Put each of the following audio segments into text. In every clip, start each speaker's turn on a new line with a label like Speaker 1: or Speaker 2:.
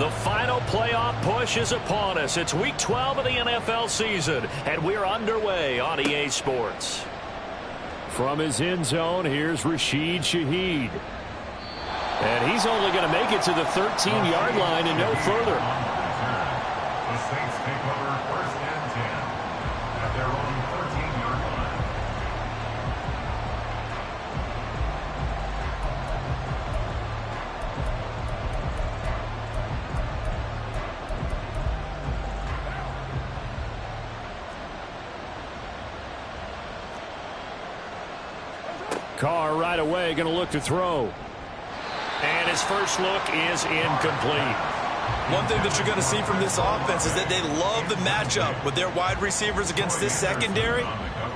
Speaker 1: The final playoff push is upon us. It's Week 12 of the NFL season, and we're underway on EA Sports.
Speaker 2: From his end zone, here's Rashid Shaheed. And he's only going to make it to the 13-yard line and no further.
Speaker 3: The Saints take over 1st and 10 at their own 13-yard line.
Speaker 2: Carr right away going to look to throw.
Speaker 1: And his first look is incomplete.
Speaker 4: One thing that you're going to see from this offense is that they love the matchup with their wide receivers against this secondary.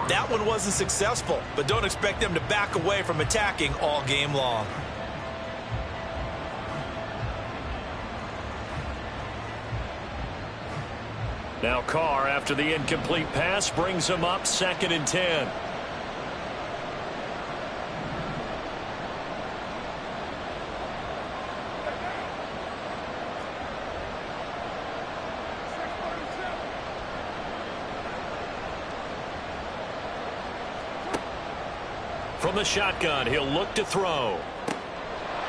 Speaker 4: That one wasn't successful, but don't expect them to back away from attacking all game long.
Speaker 1: Now Carr, after the incomplete pass, brings him up 2nd and 10. From the shotgun, he'll look to throw.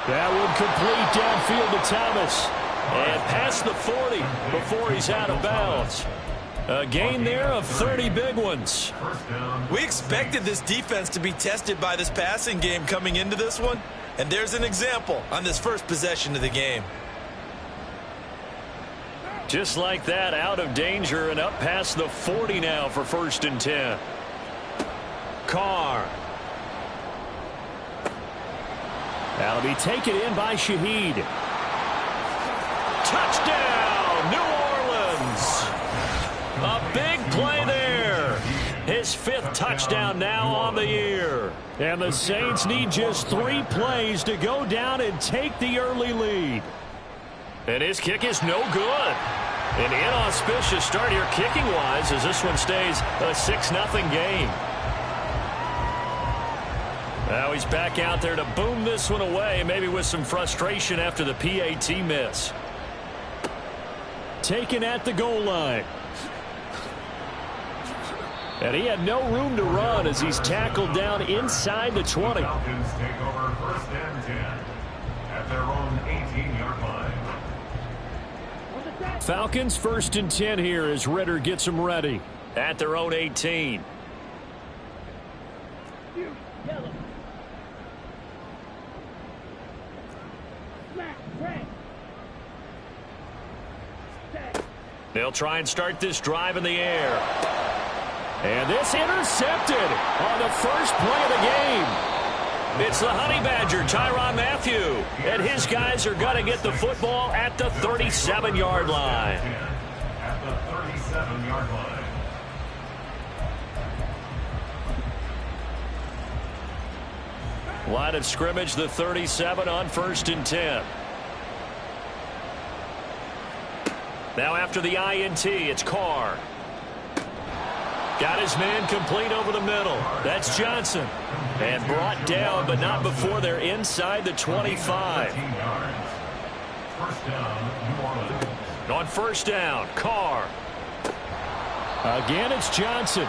Speaker 2: That one complete downfield to Thomas.
Speaker 1: And past the 40 before he's out of bounds. A gain there of 30 big ones.
Speaker 4: We expected this defense to be tested by this passing game coming into this one. And there's an example on this first possession of the game.
Speaker 1: Just like that, out of danger and up past the 40 now for 1st and 10. Carr.
Speaker 2: That'll be taken in by Shaheed.
Speaker 1: Touchdown, New Orleans. A big play there. His 5th touchdown now on the year.
Speaker 2: And the Saints need just 3 plays to go down and take the early lead.
Speaker 1: And his kick is no good. An inauspicious start here kicking-wise as this one stays a 6-0 game. Now he's back out there to boom this one away, maybe with some frustration after the PAT miss.
Speaker 2: Taken at the goal line. And he had no room to run as he's tackled down inside the 20.
Speaker 3: Falcons take over 1st and 10 at their own 18-yard line.
Speaker 2: Falcons 1st and 10 here as Ritter gets them ready.
Speaker 1: At their own 18. They'll try and start this drive in the air.
Speaker 2: And this intercepted on the first play of the game.
Speaker 1: It's the Honey Badger, Tyrann Mathieu. And his guys are going to get the football at the 37-yard line.
Speaker 3: At the 37-yard line.
Speaker 1: Line of scrimmage, the 37 on 1st and 10. Now after the INT, it's Carr. Got his man complete over the middle. That's Johnson. And brought down, but not before they're inside the 25.
Speaker 3: 13 yards. First down, New Orleans.
Speaker 1: On 1st down, Carr.
Speaker 2: Again, it's Johnson.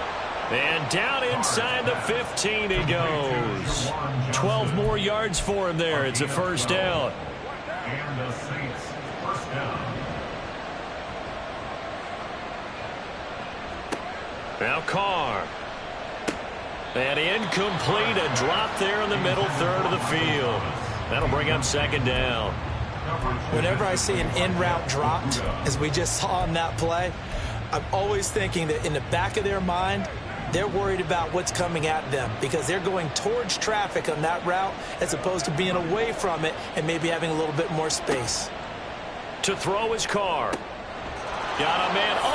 Speaker 1: And down inside the 15 he goes. 12 more yards for him there. It's a 1st down.
Speaker 3: And the Saints, 1st down.
Speaker 1: Now Carr. And incomplete, a drop there in the middle third of the field. That'll bring up 2nd down.
Speaker 4: Whenever I see an in-route dropped, as we just saw in that play, I'm always thinking that in the back of their mind, they're worried about what's coming at them because they're going towards traffic on that route as opposed to being away from it and maybe having a little bit more space.
Speaker 1: To throw his Carr. Got a man open.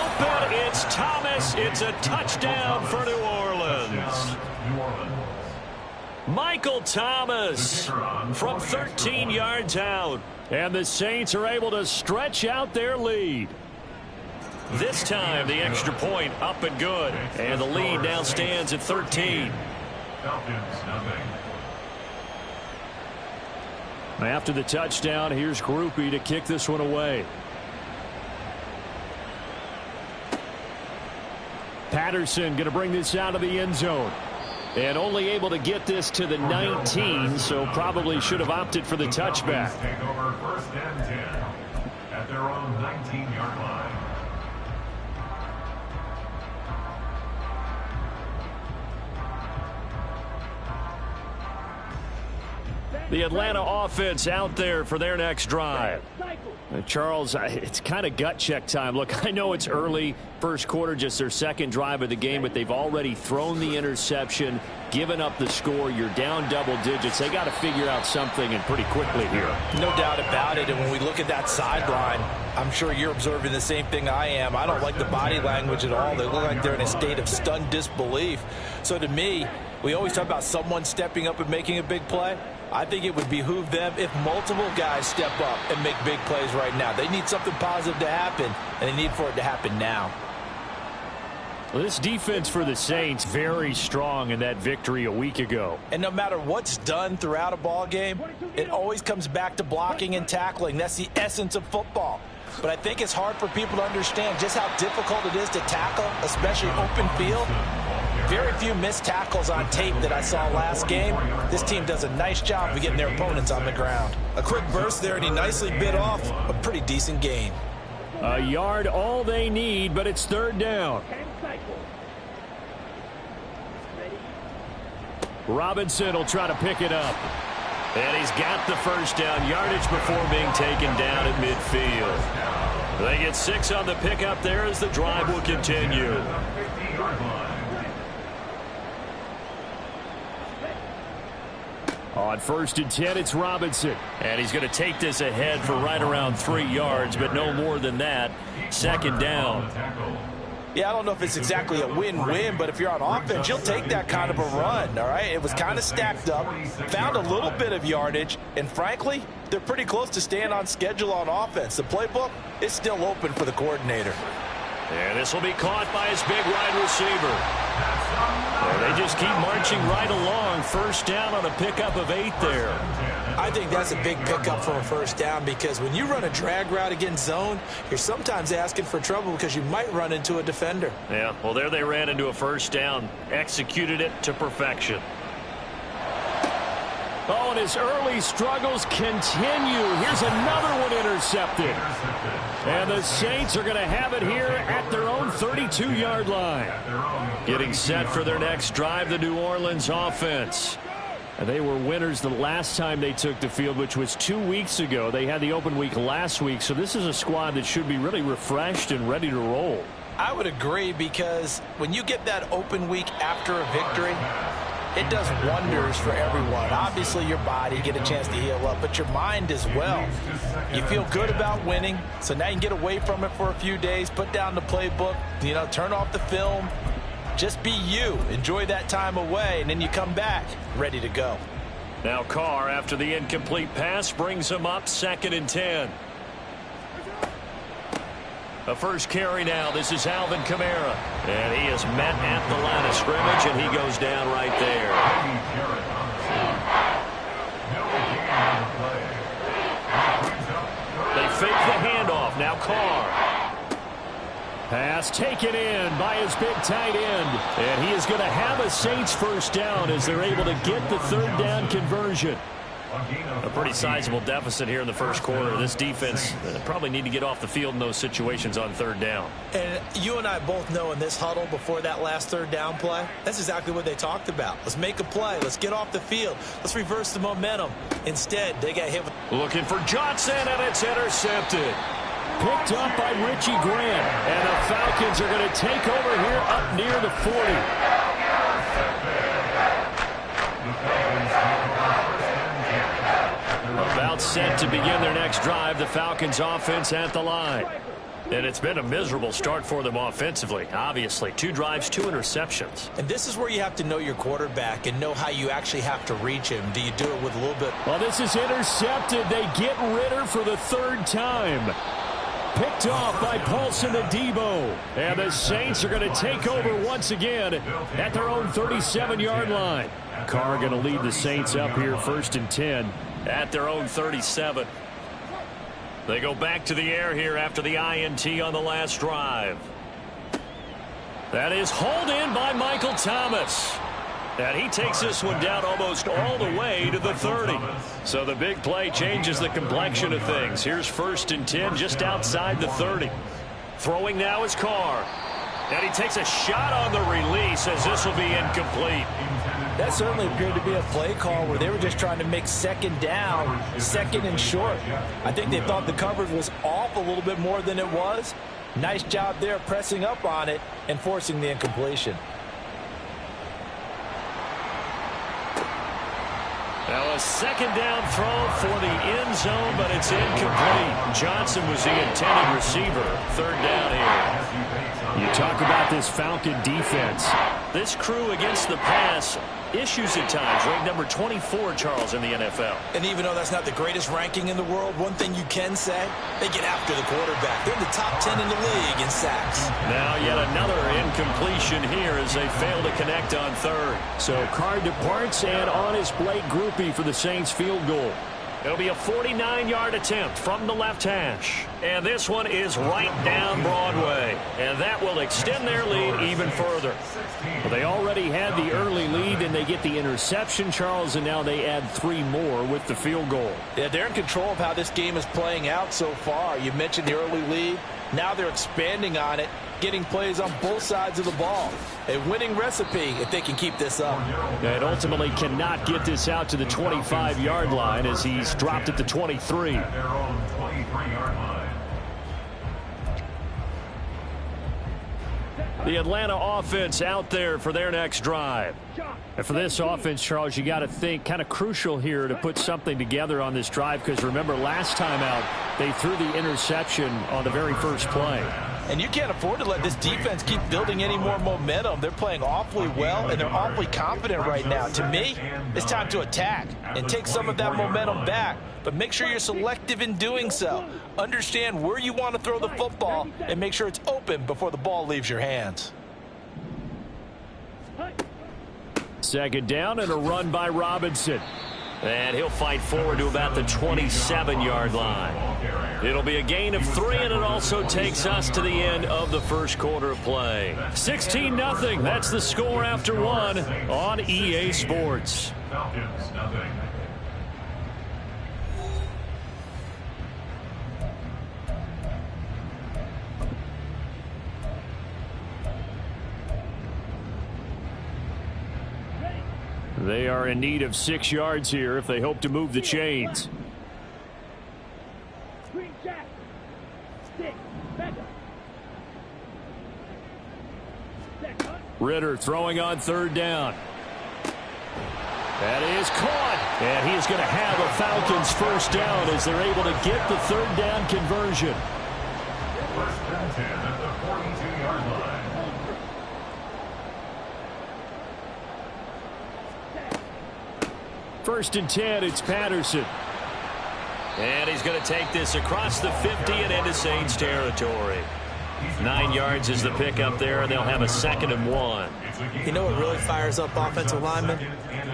Speaker 1: It's Thomas. It's a touchdown for New Orleans. Michael Thomas from 13 yards out.
Speaker 2: And the Saints are able to stretch out their lead.
Speaker 1: This time the extra point up and good. And the lead now stands at 13.
Speaker 2: After the touchdown, here's Grupe to kick this one away. Patterson going to bring this out of the end zone. And only able to get this to the 19, so probably should have opted for the touchback.
Speaker 3: Take over first and 10 at their own 19-yard line.
Speaker 1: The Atlanta offense out there for their next drive.
Speaker 2: Charles, it's kind of gut check time. Look, I know it's early, first quarter, just their second drive of the game, but they've already thrown the interception, given up the score. You're down double digits. They got to figure out something, and pretty quickly here.
Speaker 4: No doubt about it. And when we look at that sideline, I'm sure you're observing the same thing I am. I don't like the body language at all. They look like they're in a state of stunned disbelief. So to me, we always talk about someone stepping up and making a big play. I think it would behoove them if multiple guys step up and make big plays right now. They need something positive to happen, and they need for it to happen now.
Speaker 2: Well, this defense for the Saints, very strong in that victory a week ago.
Speaker 4: And no matter what's done throughout a ball game, it always comes back to blocking and tackling. That's the essence of football. But I think it's hard for people to understand just how difficult it is to tackle, especially open field. Very few missed tackles on tape that I saw last game. This team does a nice job of getting their opponents on the ground. A quick burst there, and he nicely bit off a pretty decent gain.
Speaker 2: A yard all they need, but it's third down. Robinson will try to pick it up.
Speaker 1: And he's got the first down yardage before being taken down at midfield. They get 6 on the pickup there as the drive will continue.
Speaker 2: On first and 10, it's Robinson.
Speaker 1: And he's going to take this ahead for right around 3 yards, but no more than that. Second down.
Speaker 4: Yeah, I don't know if it's exactly a win-win, but if you're on offense, you'll take that kind of a run, all right? It was kind of stacked up, found a little bit of yardage, and frankly, they're pretty close to staying on schedule on offense. The playbook is still open for the coordinator.
Speaker 1: And this will be caught by his big wide receiver. They just keep marching right along. First down on a pickup of 8 there.
Speaker 4: I think that's a big pickup for a first down because when you run a drag route against zone, you're sometimes asking for trouble because you might run into a defender.
Speaker 1: Yeah, well, there they ran into a first down. Executed it to perfection.
Speaker 2: Oh, and his early struggles continue. Here's another one intercepted. And the Saints are going to have it here at their own 32-yard line.
Speaker 1: Getting set for their next drive, the New Orleans offense.
Speaker 2: And they were winners the last time they took the field, which was 2 weeks ago. They had the open week last week, so this is a squad that should be really refreshed and ready to roll.
Speaker 4: I would agree because when you get that open week after a victory, it does wonders for everyone. Obviously, your body, get a chance to heal up, but your mind as well. You feel good about winning, so now you can get away from it for a few days, put down the playbook, turn off the film. Just be you. Enjoy that time away, and then you come back ready to go.
Speaker 1: Now Carr, after the incomplete pass, brings him up 2nd and 10. A first carry now. This is Alvin Kamara. And he is met at the line of scrimmage, and he goes down right there. They fake the handoff. Now Carr.
Speaker 2: Pass taken in by his big tight end. And he is going to have a Saints first down as they're able to get the third down conversion.
Speaker 1: A pretty sizable deficit here in the first quarter. This defense probably need to get off the field in those situations on third down.
Speaker 4: And you and I both know in this huddle before that last third down play, that's exactly what they talked about. Let's make a play. Let's get off the field. Let's reverse the momentum. Instead, they got hit.
Speaker 1: Looking for Johnson, and it's intercepted.
Speaker 2: Picked up by Richie Grant. And the Falcons are going to take over here up near the 40.
Speaker 1: About set to begin their next drive, the Falcons offense at the line. And it's been a miserable start for them offensively. Obviously, 2 drives, 2 interceptions.
Speaker 4: And this is where you have to know your quarterback and know how you actually have to reach him. Do you do it with a little bit?
Speaker 2: Well, this is intercepted. They get Ritter for the 3rd time. Picked off by Paulson Adebo. And the Saints are going to take over once again at their own 37-yard line. Carr going to lead the Saints up here 1st and 10.
Speaker 1: At their own 37. They go back to the air here after the INT on the last drive. That is hauled in by Michael Thomas. And he takes this one down almost all the way to the 30. So the big play changes the complexion of things. Here's 1st and 10 just outside the 30. Throwing now is Carr. And he takes a shot on the release as this will be incomplete.
Speaker 4: That certainly appeared to be a play call where they were just trying to make 2nd down, 2nd and short. I think they thought the coverage was off a little bit more than it was. Nice job there pressing up on it and forcing the incompletion.
Speaker 1: Now a 2nd down throw for the end zone, but it's incomplete. Johnson was the intended receiver. 3rd down here.
Speaker 2: You talk about this Falcon defense.
Speaker 1: This crew against the pass, issues at times. Ranked number 24, Charles, in the NFL.
Speaker 4: And even though that's not the greatest ranking in the world, one thing you can say, they get after the quarterback. They're in the top 10 in the league in sacks.
Speaker 1: Now yet another incompletion here as they fail to connect on 3rd.
Speaker 2: So Carr departs, and on is Blake Grupe for the Saints field goal.
Speaker 1: It'll be a 49-yard attempt from the left hash. And this one is right down Broadway. And that will extend their lead even further.
Speaker 2: Well, they already had the early lead, and they get the interception, Charles, and now they add 3 more with the field goal.
Speaker 4: Yeah, they're in control of how this game is playing out so far. You mentioned the early lead. Now they're expanding on it, getting plays on both sides of the ball. A winning recipe if they can keep this up.
Speaker 2: And ultimately cannot get this out to the 25-yard line as he's dropped at the 23.
Speaker 3: At their own 23-yard line.
Speaker 1: The Atlanta offense out there for their next drive.
Speaker 2: And for this offense, Charles, you got to think kind of crucial here to put something together on this drive, because remember last time out they threw the interception on the very first play.
Speaker 4: And you can't afford to let this defense keep building any more momentum. They're playing awfully well, and they're awfully confident right now. To me, it's time to attack and take some of that momentum back, but make sure you're selective in doing so. Understand where you want to throw the football and make sure it's open before the ball leaves your hands.
Speaker 2: 2nd down and a run by Robinson.
Speaker 1: And he'll fight forward to about the 27-yard line. It'll be a gain of 3, and it also takes us to the end of the first quarter of play. 16-0. That's the score after 1 on EA Sports.
Speaker 3: Falcons, nothing.
Speaker 2: They are in need of 6 yards here if they hope to move the chains. Ritter throwing on 3rd down. That is caught. And he is going to have a Falcons 1st down as they're able to get the 3rd down conversion.
Speaker 3: 1st and 10 at the 42-yard line.
Speaker 2: First and 10, it's Patterson.
Speaker 1: And he's going to take this across the 50 and into Saints territory. 9 yards is the pickup there, and they'll have a 2nd and 1.
Speaker 4: You know what really fires up offensive linemen?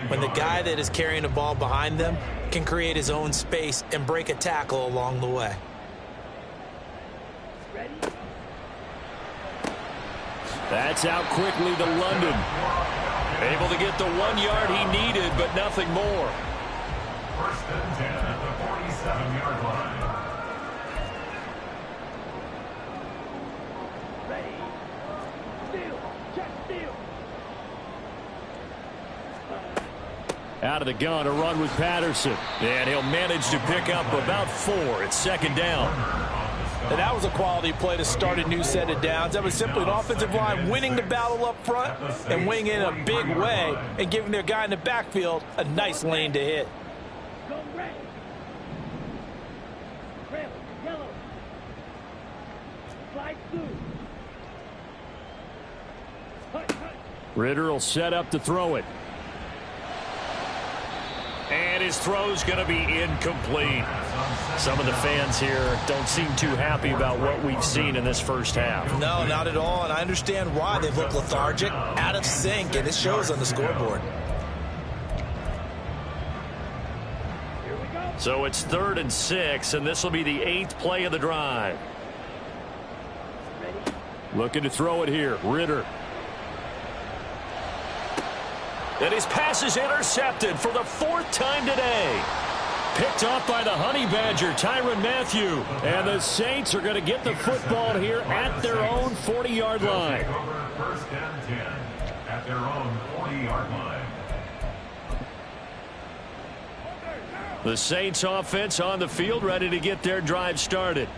Speaker 4: When the guy that is carrying the ball behind them can create his own space and break a tackle along the way.
Speaker 2: That's out quickly to London.
Speaker 1: Able to get the 1 yard he needed, but nothing more.
Speaker 3: 1st and 10 at the 47-yard line.
Speaker 2: Out of the gun, a run with Patterson.
Speaker 1: And he'll manage to pick up about 4. It's 2nd down.
Speaker 4: And that was a quality play to start a new set of downs. That was simply an offensive line winning the battle up front and winning in a big way and giving their guy in the backfield a nice lane to hit.
Speaker 2: Ritter will set up to throw it.
Speaker 1: And his throw's going to be incomplete. Some of the fans here don't seem too happy about what we've seen in this first half.
Speaker 4: No, not at all, and I understand why. They look lethargic, out of sync, and it shows on the scoreboard.
Speaker 1: So it's 3rd and 6, and this will be the 8th play of the drive.
Speaker 2: Looking to throw it here. Ritter.
Speaker 1: And his pass is intercepted for the 4th time today.
Speaker 2: Picked off by the Honey Badger, Tyrann Mathieu. And the Saints are going to get the football here at their own 40-yard line.
Speaker 3: First and 10 at their own 40-yard line.
Speaker 1: The Saints offense on the field, ready to get their drive started.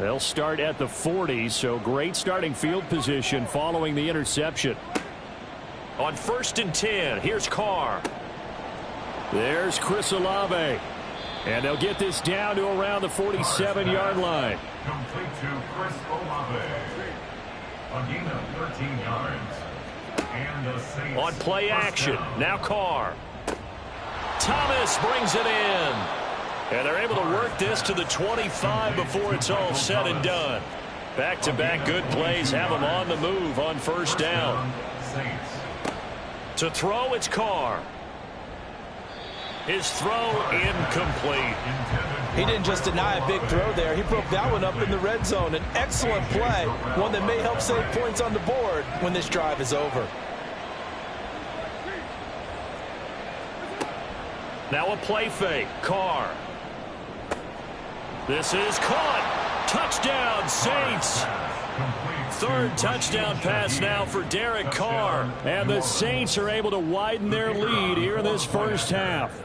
Speaker 2: They'll start at the 40, so great starting field position following the interception.
Speaker 1: On 1st and 10, here's Carr.
Speaker 2: There's Chris Olave. And they'll get this down to around the 47-yard line.
Speaker 3: Complete to Chris Olave. A gain of 13 yards. And the Saints
Speaker 1: On play action, now Carr. Thomas brings it in. And they're able to work this to the 25 before it's all said and done. Back-to-back good plays have them on the move on 1st down. To throw, it's Carr. His throw incomplete.
Speaker 4: He didn't just deny a big throw there. He broke that one up in the red zone. An excellent play, one that may help save points on the board when this drive is over.
Speaker 1: Now a play fake. Carr. This is caught. Touchdown, Saints. 3rd touchdown pass now for Derek Carr.
Speaker 2: And the Saints are able to widen their lead here in this first half.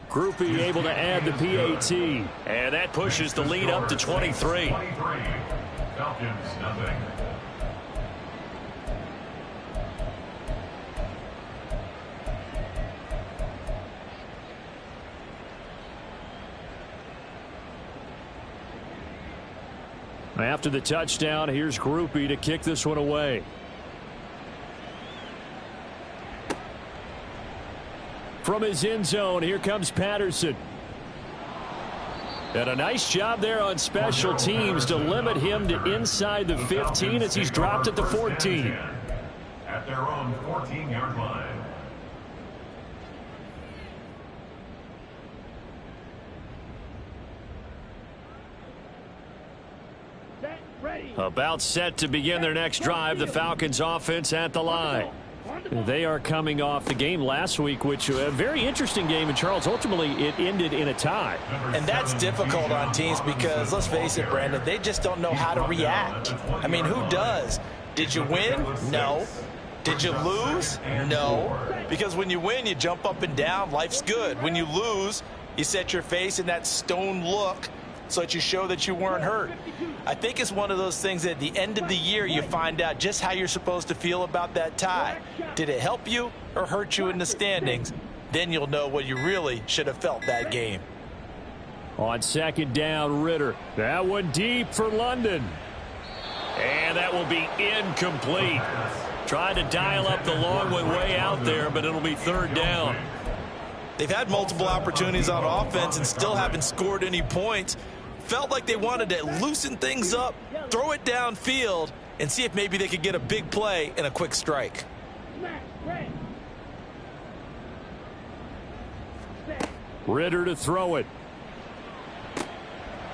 Speaker 2: Groupie able to add the PAT.
Speaker 1: And that pushes the lead up to 23.
Speaker 3: Falcons, nothing.
Speaker 2: After the touchdown, here's Groupie to kick this one away. From his end zone, here comes Patterson. And a nice job there on special teams to limit him to inside the 15 as he's dropped at the 14.
Speaker 3: At their own 14-yard line.
Speaker 1: About set to begin their next drive, the Falcons offense at the line.
Speaker 2: They are coming off the game last week, which was a very interesting game in Charles. Ultimately, it ended in a tie.
Speaker 4: And that's difficult on teams because, let's face it, Brandon, they just don't know how to react. I mean, who does? Did you win? No. Did you lose? No. Because when you win, you jump up and down. Life's good. When you lose, you set your face in that stone look so that you show that you weren't hurt. I think it's one of those things that at the end of the year you find out just how you're supposed to feel about that tie. Did it help you or hurt you in the standings? Then you'll know what you really should have felt that game.
Speaker 2: On 2nd down, Ridder. That one deep for London.
Speaker 1: And that will be incomplete. Trying to dial up the long one way out there, but it'll be 3rd down.
Speaker 4: They've had multiple opportunities on offense and still haven't scored any points. Felt like they wanted to loosen things up, throw it downfield, and see if maybe they could get a big play and a quick strike.
Speaker 2: Ridder to throw it.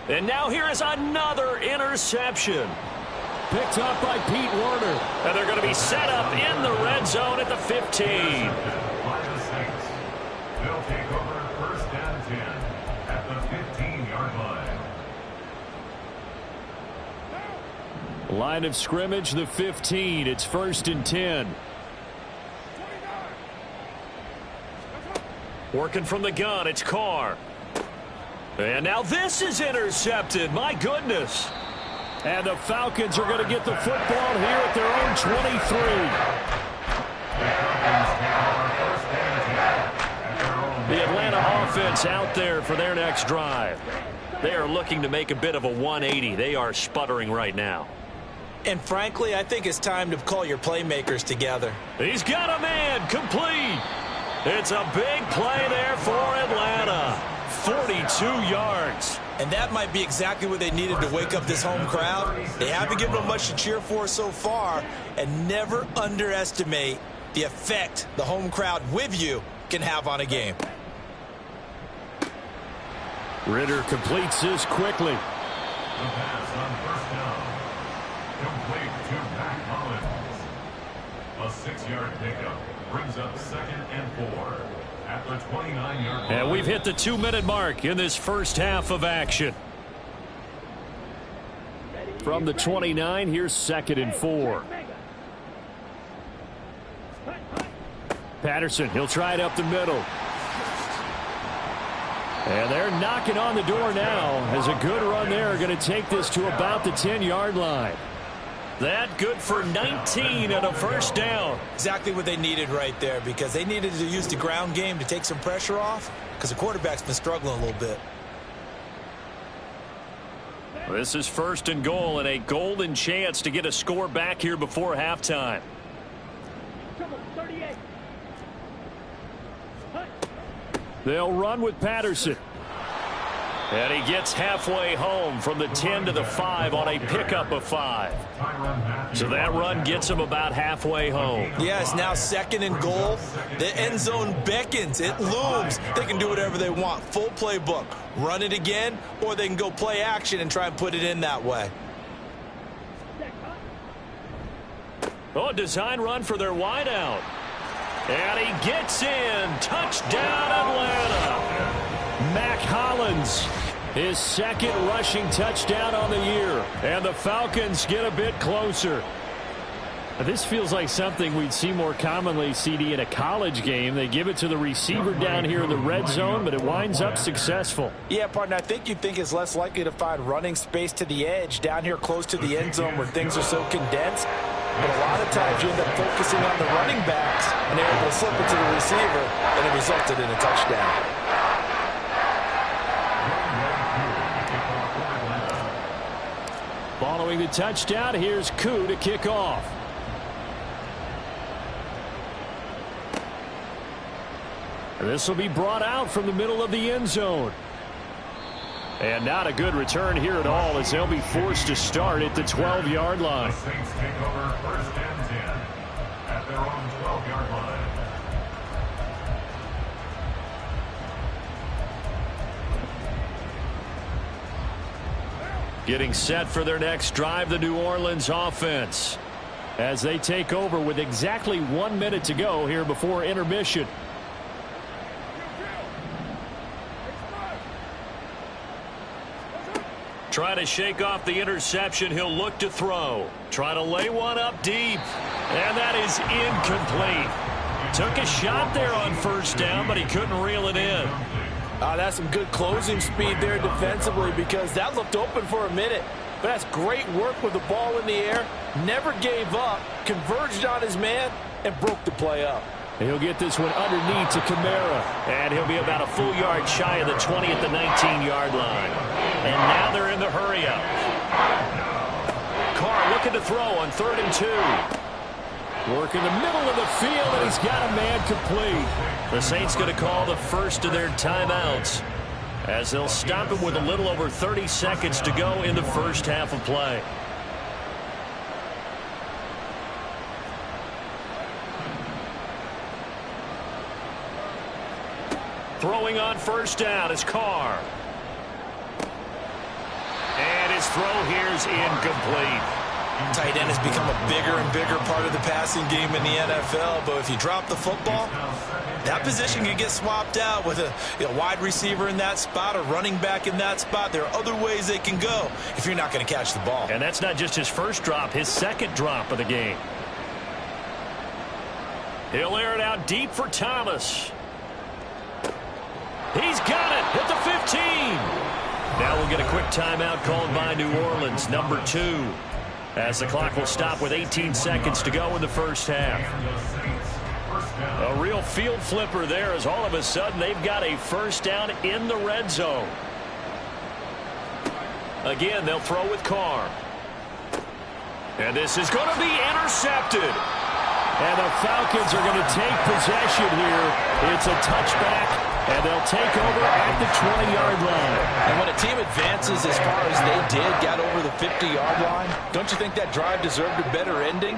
Speaker 1: And now here is another interception.
Speaker 2: Picked up by Pete Werner.
Speaker 1: And they're going to be set up in the red zone at the 15.
Speaker 3: They'll take over 1st and 10 at the 15-yard line.
Speaker 2: Line of scrimmage, the 15. It's 1st and 10.
Speaker 1: Working from the gun, it's Carr. And now this is intercepted. My goodness.
Speaker 2: And the Falcons are going to get the football here at their own 23.
Speaker 1: The Atlanta offense out there for their next drive. They are looking to make a bit of a 180. They are sputtering right now.
Speaker 4: And frankly, I think it's time to call your playmakers together.
Speaker 1: He's got a man complete. It's a big play there for Atlanta. 42 yards.
Speaker 4: And that might be exactly what they needed to wake up this home crowd. They haven't given them much to cheer for so far. And never underestimate the effect the home crowd with you can have on a game.
Speaker 2: Ridder completes this quickly.
Speaker 3: The pass on 1st down. Complete to Mack Hollins. A 6-yard pickup brings up 2nd and 4 at the 29-yard line.
Speaker 1: And we've hit the 2-minute mark in this first half of action. From the 29, here's 2nd and 4. Patterson, he'll try it up the middle. And they're knocking on the door now as a good run there. Going to take this to about the 10-yard line. That good for 19 and a first down.
Speaker 4: Exactly what they needed right there, because they needed to use the ground game to take some pressure off, because the quarterback's been struggling a little bit.
Speaker 1: This is 1st and goal and a golden chance to get a score back here before halftime. They'll run with Patterson. And he gets halfway home from the 10 to the 5 on a pickup of 5. So that run gets him about halfway home.
Speaker 4: Yeah, it's now 2nd and goal. The end zone beckons. It looms. They can do whatever they want. Full playbook. Run it again, or they can go play action and try and put it in that way.
Speaker 1: Oh, design run for their wideout. And he gets in. Touchdown, Atlanta. Mac Hollins, his 2nd rushing touchdown on the year. And the Falcons get a bit closer. This feels like something we'd see more commonly, CD, in a college game. They give it to the receiver down here in the red zone, but it winds up successful.
Speaker 4: Yeah, partner, I think you'd think it's less likely to find running space to the edge down here close to the end zone where things are so condensed. But a lot of times you end up focusing on the running backs, and they're able to slip it to the receiver, and it resulted in a touchdown.
Speaker 2: Following the touchdown, here's Koo to kick off. This will be brought out from the middle of the end zone. And not a good return here at all, as they'll be forced to start at the 12-yard line.
Speaker 3: The Saints take over 1st and 10 at their own 12-yard line.
Speaker 1: Getting set for their next drive, the New Orleans offense, as they take over with exactly 1 minute to go here before intermission. Try to shake off the interception. He'll look to throw. Try to lay one up deep. And that is incomplete. Took a shot there on 1st down, but he couldn't reel it in.
Speaker 4: That's some good closing speed there defensively, because that looked open for a minute. But that's great work with the ball in the air. Never gave up. Converged on his man and broke the play up.
Speaker 2: He'll get this one underneath to Kamara.
Speaker 1: And he'll be about a full yard shy of the 20 at the 19-yard line. And now they're in the hurry-up. Carr looking to throw on 3rd and 2.
Speaker 2: Work in the middle of the field, and he's got a man complete.
Speaker 1: The Saints going to call the first of their timeouts, as they'll stop him with a little over 30 seconds to go in the first half of play. Throwing on 1st down is Carr. And his throw here is incomplete.
Speaker 4: Tight end has become a bigger and bigger part of the passing game in the NFL, but if you drop the football, that position can get swapped out with a wide receiver in that spot, a running back in that spot. There are other ways they can go if you're not going to catch the ball.
Speaker 1: And that's not just his first drop, his 2nd drop of the game. He'll air it out deep for Thomas. He's got it at the 15. Now we'll get a quick timeout called by New Orleans, number 2, as the clock will stop with 18 seconds to go in the first half. A real field flipper there, as all of a sudden they've got a 1st down in the red zone. Again, they'll throw with Carr. And this is going to be intercepted.
Speaker 2: And the Falcons are going to take possession here. It's a touchback. And they'll take over at the 20-yard line.
Speaker 4: And when a team advances as far as they did, got over the 50-yard line, don't you think that drive deserved a better ending?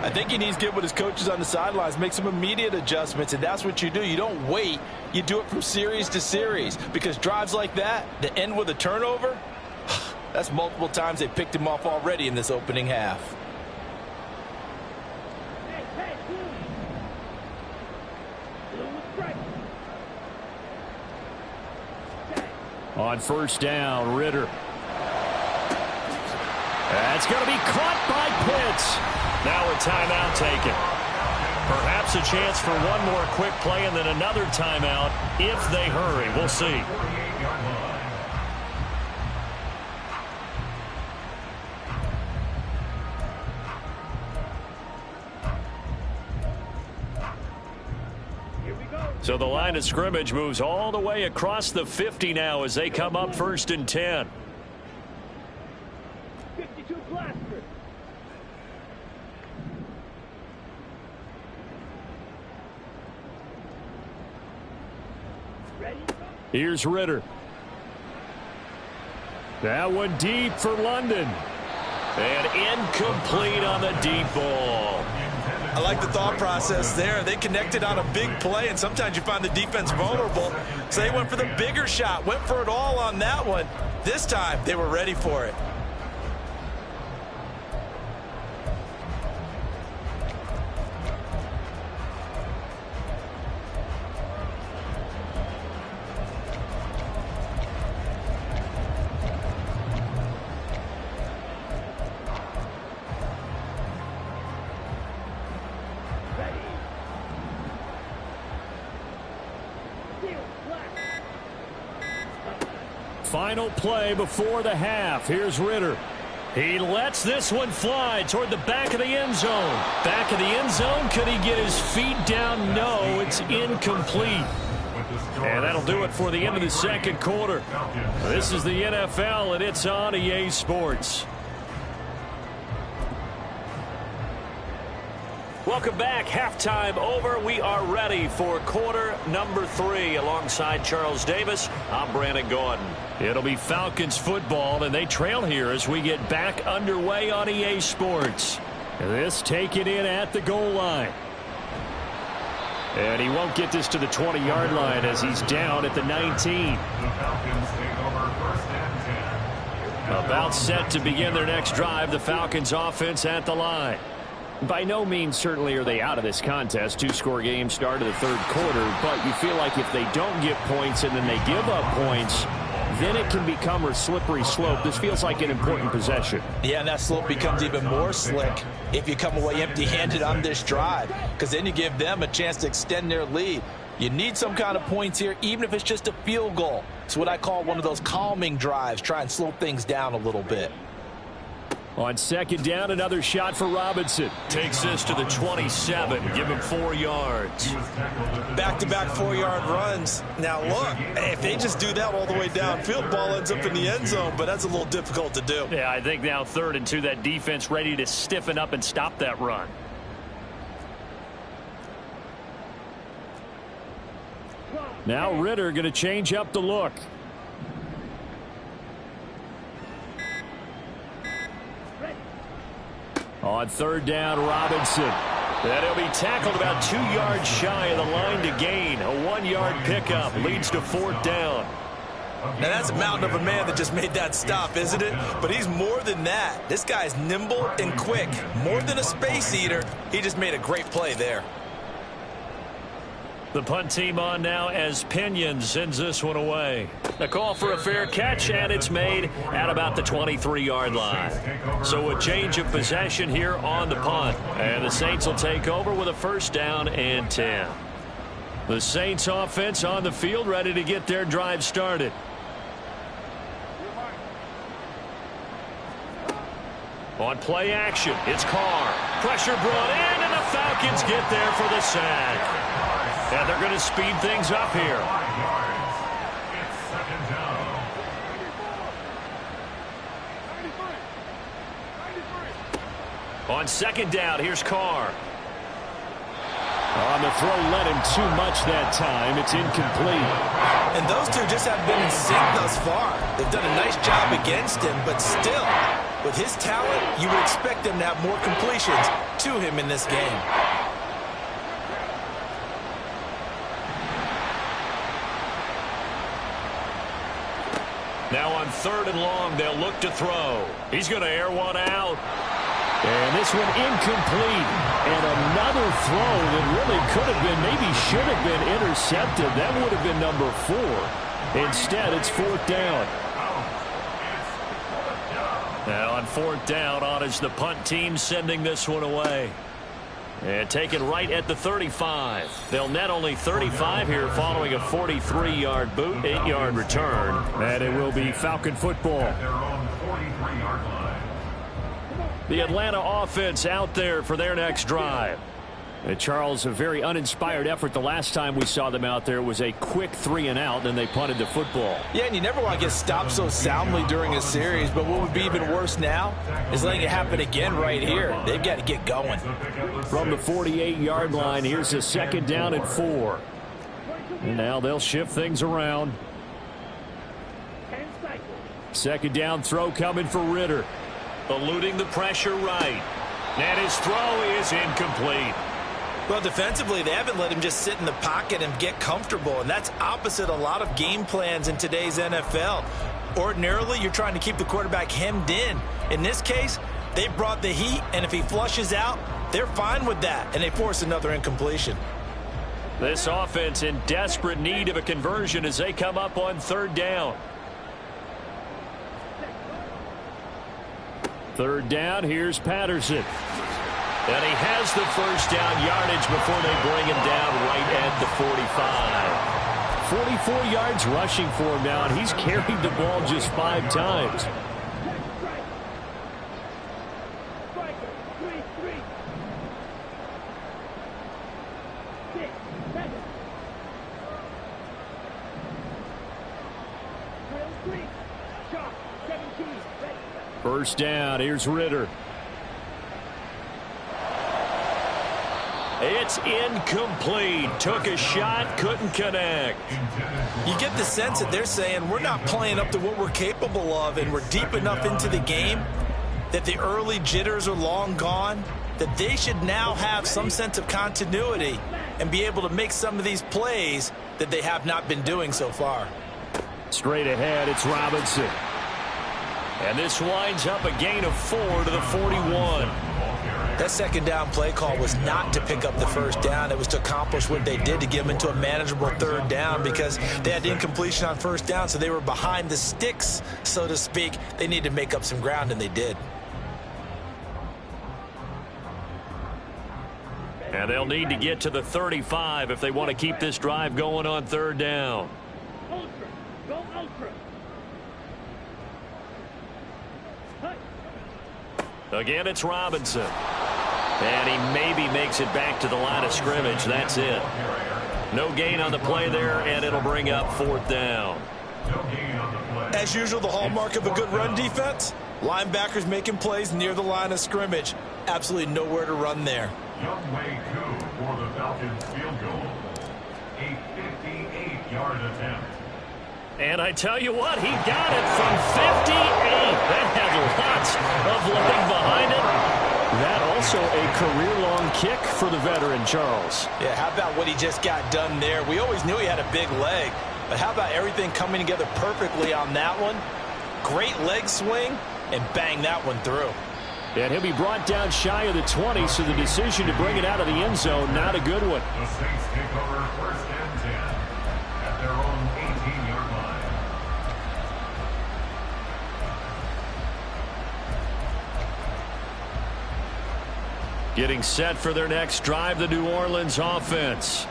Speaker 4: I think he needs to get with his coaches on the sidelines, make some immediate adjustments, and that's what you do. You don't wait. You do it from series to series, because drives like that end with a turnover, that's multiple times they picked him off already in this opening half.
Speaker 2: On first down, Ritter. That's going to be caught by Pitts.
Speaker 1: Now a timeout taken. Perhaps a chance for one more quick play and then another timeout if they hurry. We'll see. So the line of scrimmage moves all the way across the 50 now as they come up 1st and 10.
Speaker 5: 52 Blaster. Ready?
Speaker 2: Here's Ritter. That one deep for London.
Speaker 1: And incomplete on the deep ball.
Speaker 4: I like the thought process there. They connected on a big play, and sometimes you find the defense vulnerable. So they went for the bigger shot, went for it all on that one. This time, they were ready for it.
Speaker 2: Final play before the half. Here's Ritter.
Speaker 1: He lets this one fly toward the back of the end zone. Back of the end zone. Could he get his feet down? No, it's incomplete. And that'll do it for the end of the second quarter. This is the NFL, and it's on EA Sports. Welcome back. Halftime over. We are ready for quarter number 3. Alongside Charles Davis, I'm Brandon Gordon. It'll be Falcons football, and they trail here as we get back underway on EA Sports.
Speaker 2: This taken in at the goal line. And he won't get this to the 20-yard line as he's down at the 19.
Speaker 3: The Falcons take over 1st and 10.
Speaker 1: About set to begin their next drive, the Falcons offense at the line.
Speaker 2: By no means certainly are they out of this contest. 2-score game start of the third quarter, but you feel like if they don't get points and then they give up points, then it can become a slippery slope. This feels like an important possession.
Speaker 4: Yeah, and that slope becomes even more slick if you come away empty-handed on this drive, because then you give them a chance to extend their lead. You need some kind of points here, even if it's just a field goal. It's what I call one of those calming drives. Try and slow things down a little bit.
Speaker 2: On second down, another shot for Robinson.
Speaker 1: Takes this to the 27. Give him 4 yards.
Speaker 4: Back-to-back 4-yard runs. Now, look, if they just do that all the way downfield, ball ends up in the end zone, but that's a little difficult to do.
Speaker 1: Yeah, I think now 3rd and 2, that defense ready to stiffen up and stop that run.
Speaker 2: Now Ritter going to change up the look. On third down, Robinson.
Speaker 1: And he'll be tackled about 2 yards shy of the line to gain. A 1-yard pickup leads to 4th down.
Speaker 4: Now, that's a mountain of a man that just made that stop, isn't it? But he's more than that. This guy's nimble and quick. More than a space eater. He just made a great play there.
Speaker 1: The punt team on now as Pinion sends this one away. A call for a fair catch, and it's made at about the 23-yard line. So a change of possession here on the punt. And the Saints will take over with a 1st down and 10. The Saints offense on the field ready to get their drive started. On play action, it's Carr. Pressure brought in, and the Falcons get there for the sack. And they're going to speed things up here.
Speaker 3: 5 yards. It's 2nd down.
Speaker 1: On 2nd down, here's Carr.
Speaker 2: On the throw, led him too much that time. It's incomplete.
Speaker 4: And those two just haven't been in sync thus far. They've done a nice job against him, but still, with his talent, you would expect them to have more completions to him in this game.
Speaker 1: Now on 3rd and long, they'll look to throw. He's going to air one out.
Speaker 2: And this one incomplete. And another throw that really could have been, maybe should have been intercepted. That would have been number 4. Instead, it's 4th down.
Speaker 1: Now on 4th down, on is the punt team sending this one away. And taken right at the 35. They'll net only 35 here following a 43-yard boot, 8-yard return.
Speaker 2: And it will be Falcon football.
Speaker 3: At their own 43-yard line.
Speaker 2: The Atlanta offense out there for their next drive. And Charles, a very uninspired effort the last time we saw them out there. It was a quick 3-and-out, then they punted the football.
Speaker 4: Yeah, and you never want to get stopped so soundly during a series, but what would be even worse now is letting it happen again right here. They've got to get going.
Speaker 2: From the 48-yard line, here's a 2nd down and 4. And now they'll shift things around. 2nd down throw coming for Ritter.
Speaker 1: Eluding the pressure right. And his throw is incomplete.
Speaker 4: Well, defensively, they haven't let him just sit in the pocket and get comfortable, and that's opposite a lot of game plans in today's NFL. Ordinarily, you're trying to keep the quarterback hemmed in. In this case, they brought the heat, and if he flushes out, they're fine with that, and they force another incompletion.
Speaker 1: This offense in desperate need of a conversion as they come up on 3rd down.
Speaker 2: 3rd down, here's Patterson.
Speaker 1: And he has the 1st down yardage before they bring him down right at the 45.
Speaker 2: 44 yards rushing for him now, and he's carried the ball just 5 times. First down, here's Ritter.
Speaker 1: It's incomplete. Took a shot, couldn't connect.
Speaker 4: You get the sense that they're saying we're not playing up to what we're capable of, and we're deep enough into the game that the early jitters are long gone, that they should now have some sense of continuity and be able to make some of these plays that they have not been doing so far.
Speaker 2: Straight ahead, it's Robinson.
Speaker 1: And this winds up a gain of 4 to the 41.
Speaker 4: That 2nd down play call was not to pick up the 1st down. It was to accomplish what they did, to get them into a manageable 3rd down, because they had incompletion on 1st down, so they were behind the sticks, so to speak. They needed to make up some ground, and they did.
Speaker 1: And they'll need to get to the 35 if they want to keep this drive going on 3rd down.
Speaker 5: Ultra. Go ultra.
Speaker 1: Again, it's Robinson. And he maybe makes it back to the line of scrimmage. That's it. No gain on the play there, and it'll bring up 4th down.
Speaker 4: As usual, the hallmark of a good run defense, linebackers making plays near the line of scrimmage. Absolutely nowhere to run there.
Speaker 3: Younghoe Koo for the Falcons field goal. A 58-yard attempt.
Speaker 1: And I tell you what, he got it from 58. That had lots of leg behind it.
Speaker 2: That also a career-long kick for the veteran, Charles.
Speaker 4: Yeah, how about what he just got done there? We always knew he had a big leg, but how about everything coming together perfectly on that one? Great leg swing, and bang that one through.
Speaker 2: And he'll be brought down shy of the 20, so the decision to bring it out of the end zone, not a good one.
Speaker 3: The Saints take over 1st and 10 at their own 18-yard line.
Speaker 1: Getting set for their next drive, the New Orleans offense.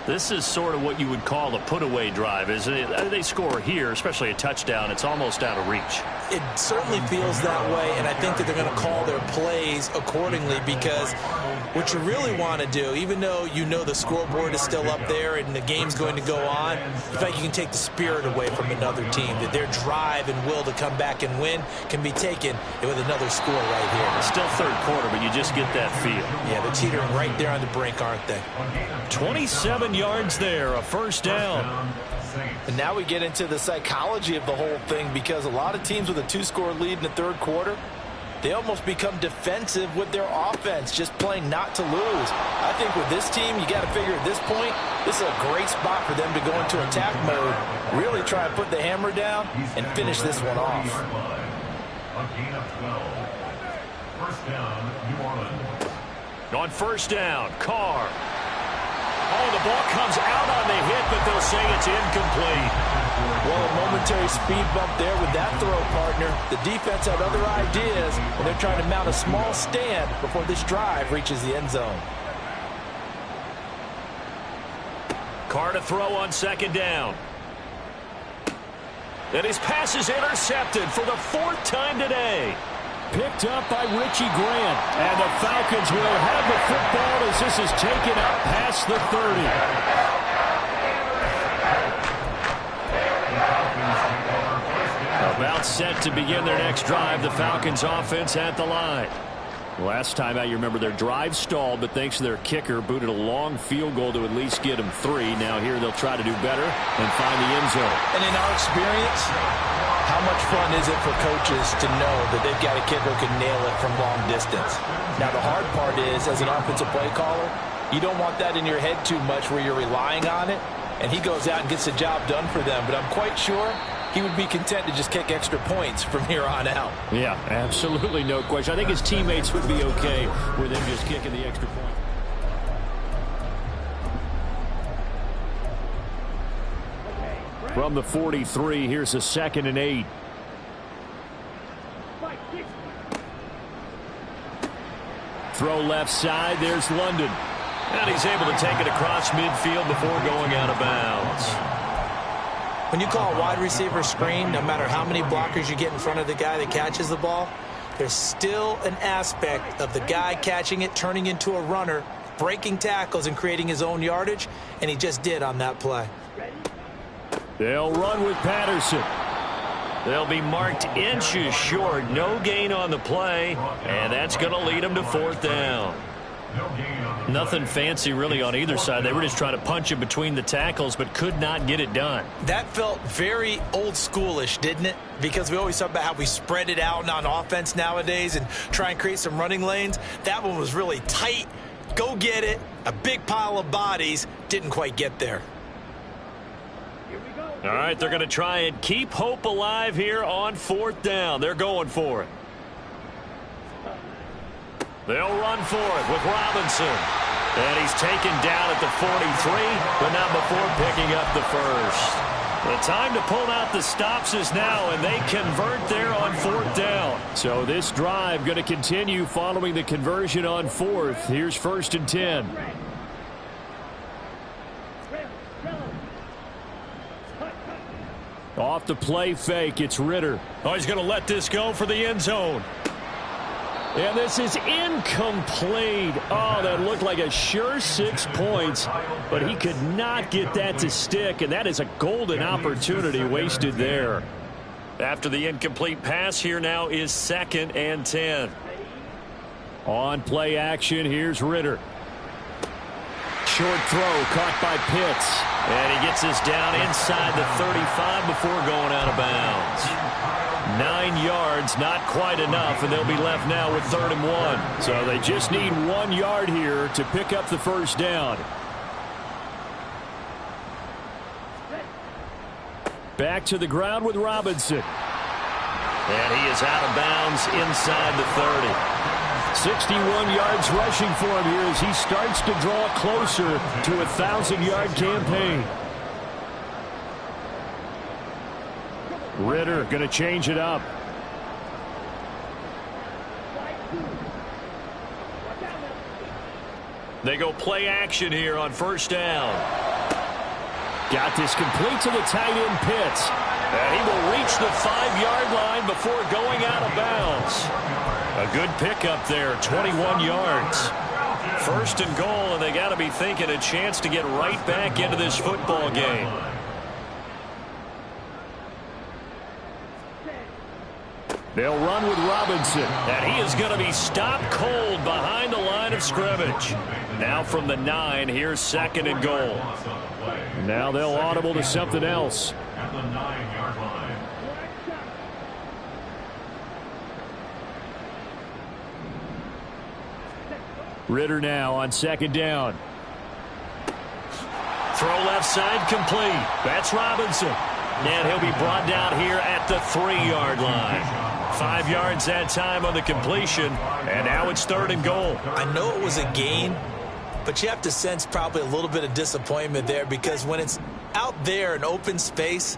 Speaker 1: This is sort of what you would call a put-away drive, isn't it? They score here, especially a touchdown. It's almost out of reach.
Speaker 4: It certainly feels that way, and I think that they're going to call their plays accordingly, because what you really want to do, even though you know the scoreboard is still up there and the game's going to go on, in fact, you can take the spirit away from another team, that their drive and will to come back and win can be taken with another score right here.
Speaker 1: It's still 3rd quarter, but you just get that feel.
Speaker 4: Yeah, they're teetering right there on the brink, aren't they?
Speaker 1: 27 yards there, a 1st down.
Speaker 4: And now we get into the psychology of the whole thing, because a lot of teams with a 2-score lead in the 3rd quarter, they almost become defensive with their offense, just playing not to lose. I think with this team, you got to figure at this point, this is a great spot for them to go into attack mode, really try and put the hammer down and finish this one off.
Speaker 3: A gain of 12. 1st down, New Orleans.
Speaker 1: On 1st down, Carr. Oh, the ball comes out on the hit, but they'll say it's incomplete.
Speaker 4: Well, a momentary speed bump there with that throw, partner. The defense had other ideas, and they're trying to mount a small stand before this drive reaches the end zone.
Speaker 1: Carr to throw on second down. And his pass is intercepted for the 4th time today.
Speaker 2: Picked up by Richie Grant. And the Falcons will have the football as this is taken up past the 30.
Speaker 1: About set to begin their next drive, the Falcons offense at the line.
Speaker 2: Last time out, you remember their drive stalled, but thanks to their kicker, booted a long field goal to at least get them 3. Now here they'll try to do better and find the end zone.
Speaker 4: And in our experience, how much fun is it for coaches to know that they've got a kicker who can nail it from long distance? Now the hard part is, as an offensive play caller, you don't want that in your head too much where you're relying on it, and he goes out and gets the job done for them. But I'm quite sure he would be content to just kick extra points from here on out.
Speaker 2: Yeah, absolutely no question. I think his teammates would be okay with him just kicking the extra point. From the 43, here's a 2nd and 8. Throw left side, there's London.
Speaker 1: And he's able to take it across midfield before going out of bounds.
Speaker 4: When you call a wide receiver screen, no matter how many blockers you get in front of the guy that catches the ball, there's still an aspect of the guy catching it, turning into a runner, breaking tackles and creating his own yardage, and he just did on that play.
Speaker 2: They'll run with Patterson.
Speaker 1: They'll be marked inches short. No gain on the play, and that's going to lead them to 4th down. Nothing fancy really on either side. They were just trying to punch it between the tackles, but could not get it done.
Speaker 4: That felt very old schoolish, didn't it? Because we always talk about how we spread it out on offense nowadays and try and create some running lanes. That one was really tight. Go get it. A big pile of bodies. Didn't quite get there.
Speaker 1: All right, they're going to try and keep hope alive here on 4th down. They're going for it. They'll run for it with Robinson. And he's taken down at the 43, but not before picking up the first. The time to pull out the stops is now, and they convert there on 4th down.
Speaker 2: So this drive going to continue following the conversion on 4th. Here's 1st and 10. Off the play fake, it's Ritter.
Speaker 1: Oh, he's going to let this go for the end zone.
Speaker 2: And this is incomplete. Oh, that looked like a sure 6 points, but he could not get that to stick, and that is a golden opportunity wasted there.
Speaker 1: After the incomplete pass, here now is 2nd and 10.
Speaker 2: On play action, here's Ritter. Short throw caught by Pitts.
Speaker 1: And he gets this down inside the 35 before going out of bounds. 9 yards, not quite enough, and they'll be left now with 3rd and 1.
Speaker 2: So they just need 1 yard here to pick up the first down. Back to the ground with Robinson.
Speaker 1: And he is out of bounds inside the 30.
Speaker 2: 61 yards rushing for him here as he starts to draw closer to a 1,000-yard campaign. Ritter going to change it up.
Speaker 1: They go play action here on 1st down.
Speaker 2: Got this complete to the tight end Pitts.
Speaker 1: And he will reach the 5-yard line before going out of bounds. A good pickup there, 21 yards. 1st and goal, and they got to be thinking a chance to get right back into this football game.
Speaker 2: They'll run with Robinson.
Speaker 1: And he is going to be stopped cold behind the line of scrimmage. Now from the 9, here's 2nd and goal.
Speaker 2: Now they'll audible to something else.
Speaker 3: At the 9-yard line.
Speaker 2: Ritter now on 2nd down.
Speaker 1: Throw left side complete. That's Robinson. And he'll be brought down here at the 3-yard line. 5 yards that time on the completion. And now it's 3rd and goal.
Speaker 4: I know it was a gain, but you have to sense probably a little bit of disappointment there because when it's out there in open space,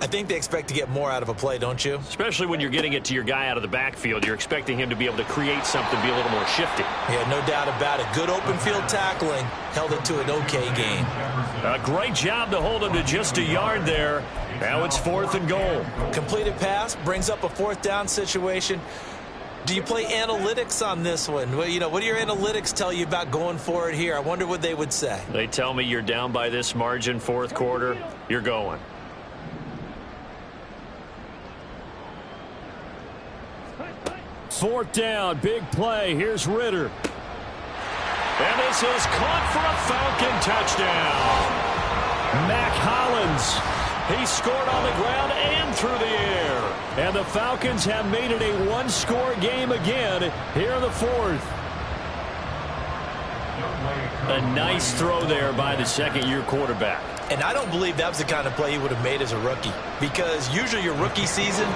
Speaker 4: I think they expect to get more out of a play, don't you?
Speaker 1: Especially when you're getting it to your guy out of the backfield. You're expecting him to be able to create something, be a little more shifty.
Speaker 4: Yeah, no doubt about it. Good open field tackling held it to an okay gain.
Speaker 1: A great job to hold him to just a yard there. Now it's 4th and goal.
Speaker 4: Completed pass brings up a 4th down situation. Do you play analytics on this one? Well, what do your analytics tell you about going for it here? I wonder what they would say.
Speaker 1: They tell me you're down by this margin, 4th quarter. You're going.
Speaker 2: Fourth down, big play. Here's Ritter.
Speaker 1: And this is caught for a Falcon touchdown.
Speaker 2: Mac Hollins.
Speaker 1: He scored on the ground and through the air.
Speaker 2: And the Falcons have made it a one-score game again here in the 4th.
Speaker 1: A nice throw there by the second-year quarterback.
Speaker 4: And I don't believe that was the kind of play he would have made as a rookie because usually your rookie season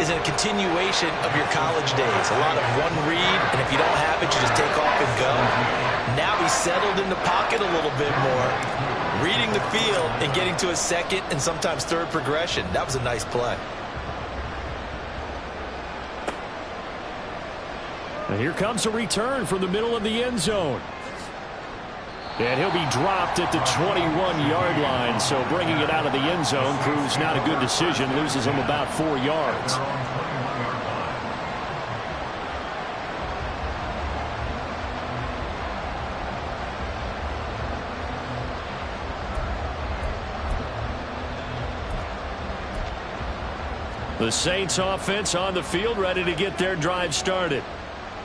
Speaker 4: is a continuation of your college days. A lot of one read, and if you don't have it, you just take off and go. Now he's settled in the pocket a little bit more, reading the field and getting to a second and sometimes third progression. That was a nice play.
Speaker 2: And here comes a return from the middle of the end zone. And he'll be dropped at the 21-yard line, so bringing it out of the end zone proves not a good decision, loses him about 4 yards.
Speaker 1: The Saints offense on the field, ready to get their drive started.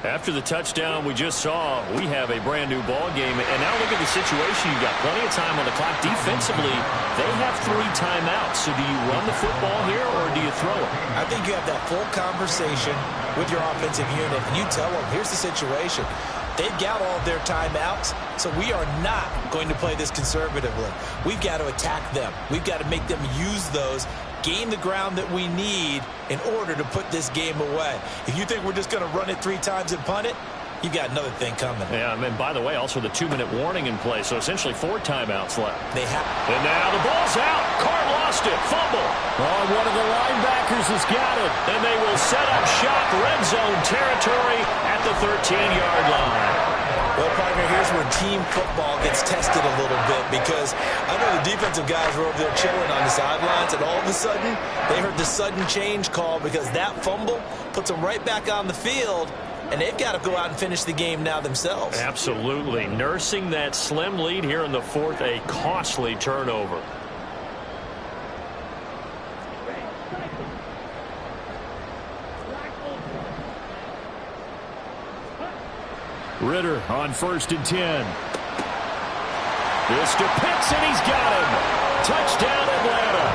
Speaker 1: After the touchdown we just saw, we have a brand new ball game. And now look at the situation. You've got plenty of time on the clock. Defensively, they have 3 timeouts. So do you run the football here or do you throw it?
Speaker 4: I think you have that full conversation with your offensive unit, and you tell them, here's the situation. They've got all of their timeouts, so we are not going to play this conservatively. We've got to attack them. We've got to make them use those, gain the ground that we need in order to put this game away. If you think we're just going to run it 3 times and punt it, you've got another thing coming.
Speaker 1: Yeah, and by the way, also the 2-minute warning in play, so essentially 4 timeouts left.
Speaker 4: They have.
Speaker 1: And now the ball's out. Carr lost it. Fumble.
Speaker 2: Oh, one of the linebackers has got it.
Speaker 1: And they will set up shop, red zone territory at the 13-yard line.
Speaker 4: Well, partner, here's where team football gets tested a little bit because I know the defensive guys were over there chilling on the sidelines, and all of a sudden they heard the sudden change call because that fumble puts them right back on the field, and they've got to go out and finish the game now themselves.
Speaker 1: Absolutely. Nursing that slim lead here in the 4th, a costly turnover.
Speaker 2: Ritter on 1st and 10. This to Pitts, and he's got him. Touchdown, Atlanta.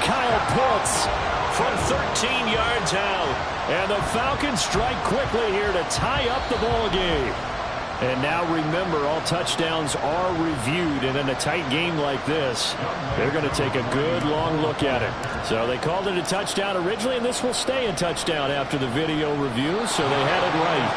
Speaker 2: Kyle Pitts
Speaker 1: from 13 yards out.
Speaker 2: And the Falcons strike quickly here to tie up the ball game. And now remember, all touchdowns are reviewed, and in a tight game like this, they're going to take a good long look at it. So they called it a touchdown originally, and this will stay a touchdown after the video review, so they had it right.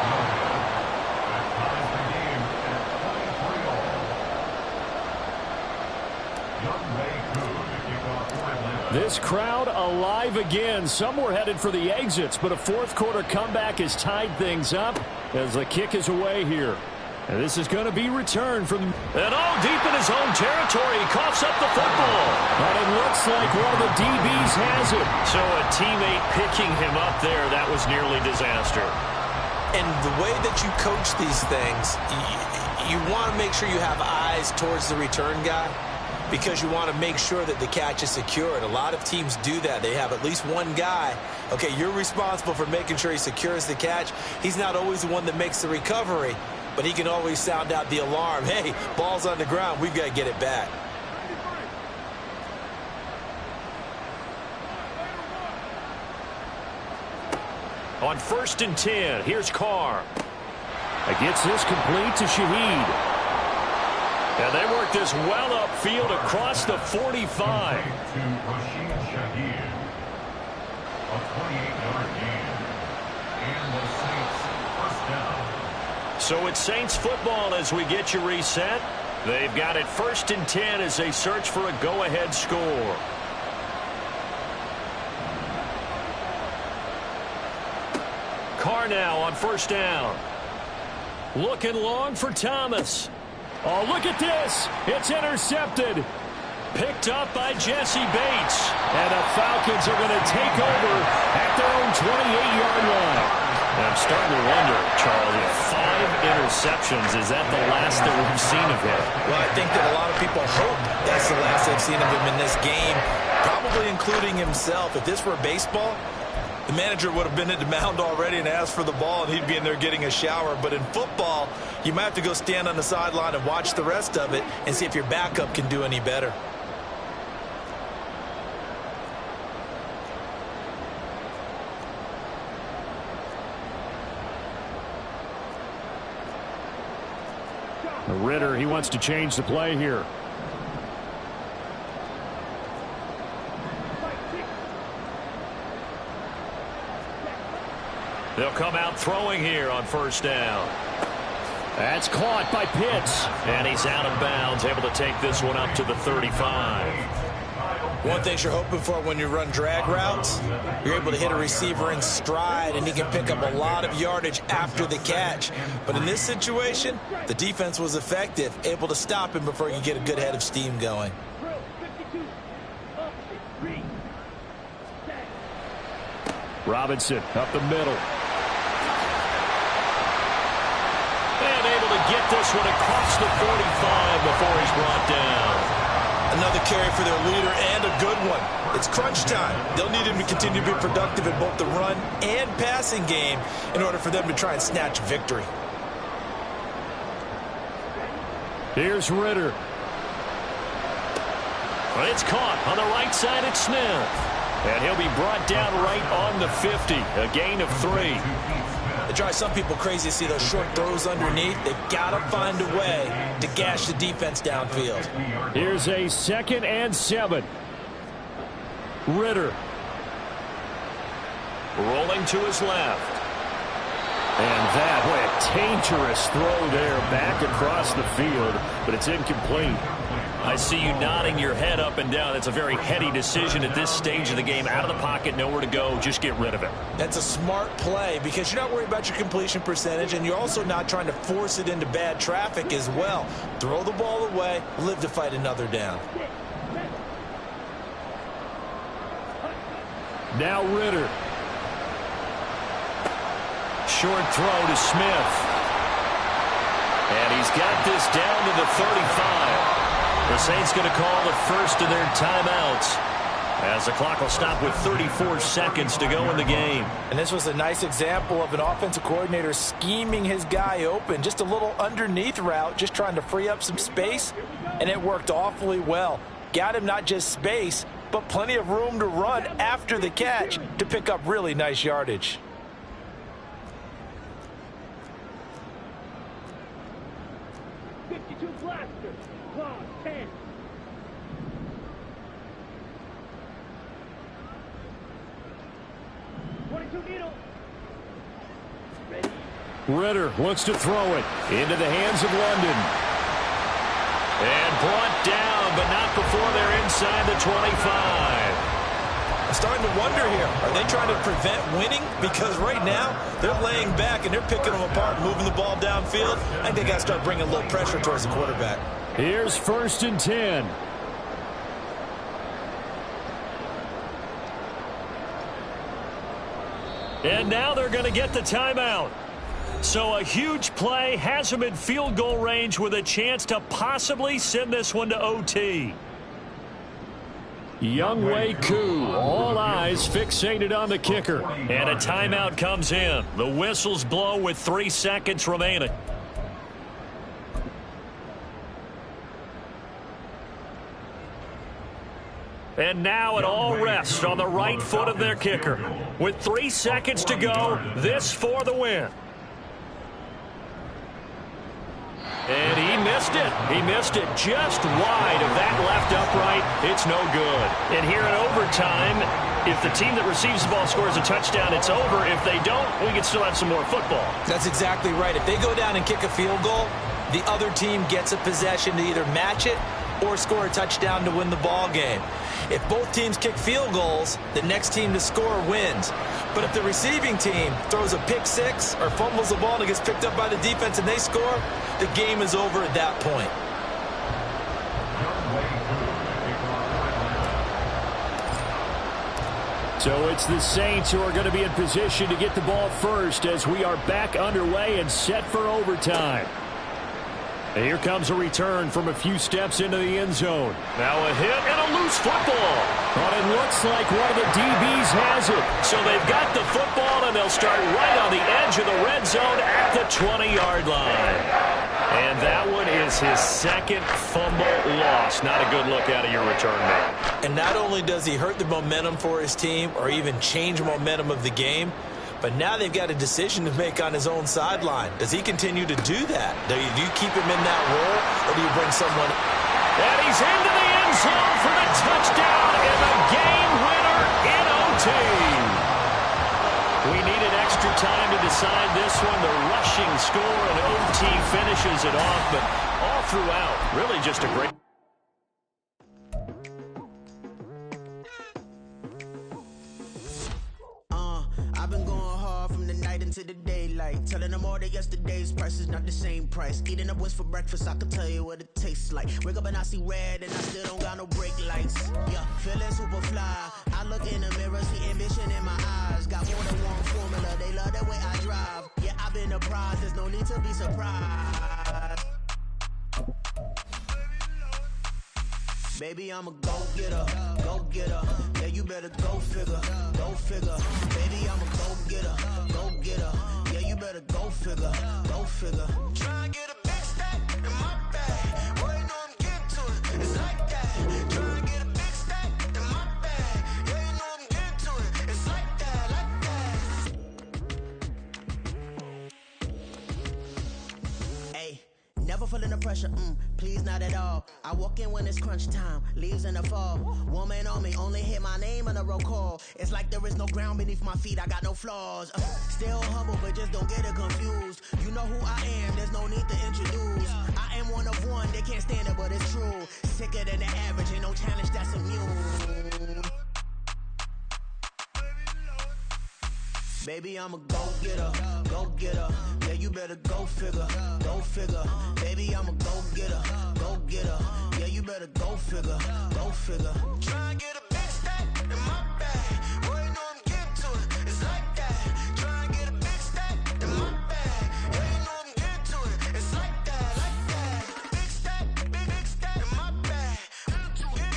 Speaker 2: This crowd alive again. Some were headed for the exits, but a 4th quarter comeback has tied things up as the kick is away here. And this is going to be returned from...
Speaker 1: And deep in his own territory, he coughs up the football.
Speaker 2: And it looks like one of the DBs has it.
Speaker 1: So a teammate picking him up there, that was nearly disaster.
Speaker 4: And the way that you coach these things, you want to make sure you have eyes towards the return guy because you want to make sure that the catch is secured. A lot of teams do that. They have at least one guy. Okay, you're responsible for making sure he secures the catch. He's not always the one that makes the recovery, but he can always sound out the alarm. Hey, ball's on the ground. We've got to get it back.
Speaker 1: On 1st and 10, here's Carr.
Speaker 2: Gets this complete to Shaheed.
Speaker 1: And they work this well upfield across the 45.
Speaker 3: To Rashid Shaheed. A 28-yard gain. And the Saints first down.
Speaker 1: So it's Saints football as we get you reset. They've got it 1st and 10 as they search for a go-ahead score. Carr now on 1st down. Looking long for Thomas.
Speaker 2: Oh, look at this. It's intercepted.
Speaker 1: Picked up by Jesse Bates.
Speaker 2: And the Falcons are going to take over at their own 28-yard line.
Speaker 1: I'm starting to wonder, Charlie, 5 interceptions, is that the last that we've seen of him?
Speaker 4: Well, I think that a lot of people hope that's the last they've seen of him in this game, probably including himself. If this were baseball, the manager would have been at the mound already and asked for the ball, and he'd be in there getting a shower. But in football, you might have to go stand on the sideline and watch the rest of it and see if your backup can do any better.
Speaker 2: Ritter, he wants to change the play here.
Speaker 1: They'll come out throwing here on 1st down.
Speaker 2: That's caught by Pitts.
Speaker 1: And he's out of bounds, able to take this one up to the 35.
Speaker 4: One thing you're hoping for when you run drag routes, you're able to hit a receiver in stride, and he can pick up a lot of yardage after the catch. But in this situation, the defense was effective, able to stop him before he could get a good head of steam going.
Speaker 2: Robinson up the middle.
Speaker 1: And able to get this one across the 45 before he's brought down.
Speaker 4: Another carry for their leader and a good one. It's crunch time. They'll need him to continue to be productive in both the run and passing game in order for them to try and snatch victory.
Speaker 2: Here's Ritter.
Speaker 1: It's caught on the right side at Smith. And he'll be brought down right on the 50. A gain of 3.
Speaker 4: It drives some people crazy to see those short throws underneath. They've got to find a way to gash the defense downfield.
Speaker 2: Here's a 2nd and 7. Ritter.
Speaker 1: Rolling to his left.
Speaker 2: And that, what a dangerous throw there back across the field, but it's incomplete.
Speaker 1: I see you nodding your head up and down. It's a very heady decision at this stage of the game. Out of the pocket, nowhere to go. Just get rid of it.
Speaker 4: That's a smart play because you're not worried about your completion percentage, and you're also not trying to force it into bad traffic as well. Throw the ball away, live to fight another down.
Speaker 2: Now Ritter.
Speaker 1: Short throw to Smith. And he's got this down to the 35. The Saints going to call the first of their timeouts as the clock will stop with 34 seconds to go in the game.
Speaker 4: And this was a nice example of an offensive coordinator scheming his guy open. Just a little underneath route, just trying to free up some space, and it worked awfully well. Got him not just space, but plenty of room to run after the catch to pick up really nice yardage.
Speaker 2: Ritter wants to throw it into the hands of London.
Speaker 1: And brought down, but not before they're inside the 25.
Speaker 4: I'm starting to wonder here, are they trying to prevent winning? Because right now, they're laying back and they're picking them apart, moving the ball downfield. I think they got to start bringing a little pressure towards the quarterback.
Speaker 2: Here's 1st and 10.
Speaker 1: And now they're going to get the timeout. So a huge play has them in field goal range with a chance to possibly send this one to OT.
Speaker 2: Younghoe Koo, all eyes fixated on the kicker.
Speaker 1: And a timeout comes in. The whistles blow with 3 seconds remaining. And now it all rests on the right foot of their kicker. With 3 seconds to go, this for the win. And he missed it. He missed it just wide of that left upright. It's no good. And here in overtime, if the team that receives the ball scores a touchdown, it's over. If they don't, we can still have some more football.
Speaker 4: That's exactly right. If they go down and kick a field goal, the other team gets a possession to either match it or score a touchdown to win the ball game. If both teams kick field goals, the next team to score wins. But if the receiving team throws a pick six or fumbles the ball and it gets picked up by the defense and they score, the game is over at that point.
Speaker 2: So it's the Saints who are going to be in position to get the ball first as we are back underway and set for overtime. And here comes a return from a few steps into the end zone.
Speaker 1: Now a hit and a loose football.
Speaker 2: But it looks like one of the DBs has it.
Speaker 1: So they've got the football, and they'll start right on the edge of the red zone at the 20-yard line. And that one is his second fumble loss. Not a good look out of your return man.
Speaker 4: And not only does he hurt the momentum for his team or even change momentum of the game, but now they've got a decision to make on his own sideline. Does he continue to do that? Do you keep him in that role, or do you bring someone?
Speaker 1: And he's into the end zone for the touchdown and the game winner in OT. We needed extra time to decide this one. The rushing score and OT finishes it off, but all throughout, really just a great.
Speaker 6: I've been going hard from the night into the daylight, telling them all that yesterday's price is not the same price. Eating up wings for breakfast, I can tell you what it tastes like. Wake up and I see red and I still don't got no brake lights. Yeah, feeling super fly. I look in the mirror, see ambition in my eyes. Got more than one formula, they love the way I drive. Yeah, I've been a prize, there's no need to be surprised. Baby, I'm a go-getter, go-getter. Yeah, you better go figure, go figure. Baby, I'm a go-getter, go-getter. Yeah, you better go figure, go figure. Try and get a big stack in my bag. Boy, you know I'm getting to it, it's like that. Try and get a big stack in my bag. Yeah, you know I'm getting to it, it's like that, like that. Hey, never feeling the pressure, please not at all. I walk in when it's crunch time, leaves in the fall. Woman on me, only hit my name on a roll call. It's like there is no ground beneath my feet, I got no flaws. Still humble, but just don't get it confused. You know who I am, there's no need to introduce. I am one of one, they can't stand it, but it's true. Sicker than the average, ain't no challenge that's immune. Baby, I'm a go-getter, go-getter. Yeah, you better go figure, go figure. Baby, I'm a go-getter, go-getter. Yeah, you better go figure, go figure.